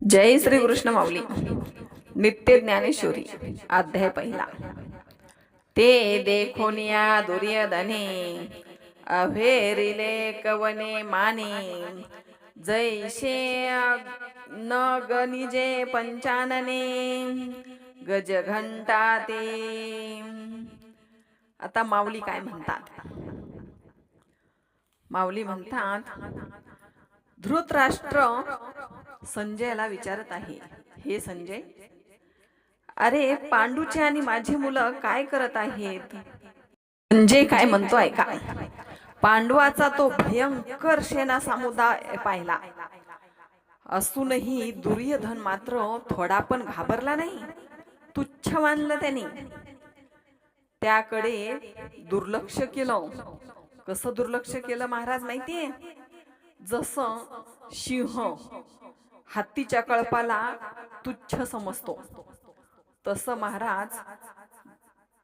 जय श्री कृष्ण माऊली. नित्य ज्ञानेश्वरी अध्याय पहिला. ते देखोनिया दुर्योधने अभेरिले कवने माने जैसे न गनिजे पंचानने गज घंटा ते. आता माऊली काय म्हणतात? माऊली म्हणतात, धृतराष्ट्र संजयाला विचारत आहे, हे संजय, अरे पांडूचे आणि माझी मुलं काय करत आहेत? संजय काय म्हणतो ऐका. पांडवाचा तो भयंकर सेना समुदाय पाहिला असूनही दुर्योधन मात्र थोडा पण घाबरला नाही. तुच्छ मानलं त्याने. त्याकडे दुर्लक्ष केलं. कसं दुर्लक्ष केलं महाराज माहितीये? जसं सिंह हत्तीच्या कळपाला तुच्छ समजतो, तसं महाराज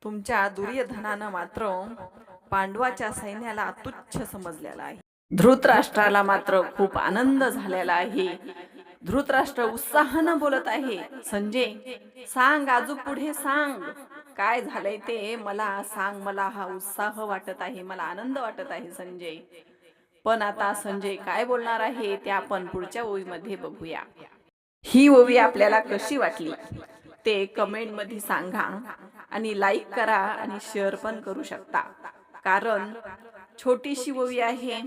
तुमच्या दुर्योधनानं मात्र पांडवाच्या सैन्याला तुच्छ समजलेला आहे. धृतराष्ट्राला मात्र खूप आनंद झालेला आहे. धृतराष्ट्र उत्साहानं बोलत आहे, संजय सांग, आजू पुढे सांग, काय झालंय ते मला सांग. मला हा उत्साह वाटत आहे, मला आनंद वाटत आहे संजय. पण आता संजय काय बोलणार आहे ते आपण पुढच्या ओळीमध्ये बघूया. ही ओवी आपल्याला कशी वाटली ते कमेंट मध्ये सांगा आणि लाईक करा आणि शेअर पण करू शकता. कारण छोटीशी ओवी आहे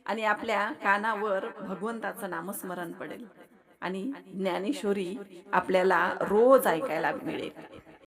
आणि आपल्या कानावर भगवंताचं नामस्मरण पडेल आणि ज्ञानेश्वरी आपल्याला रोज ऐकायला मिळेल.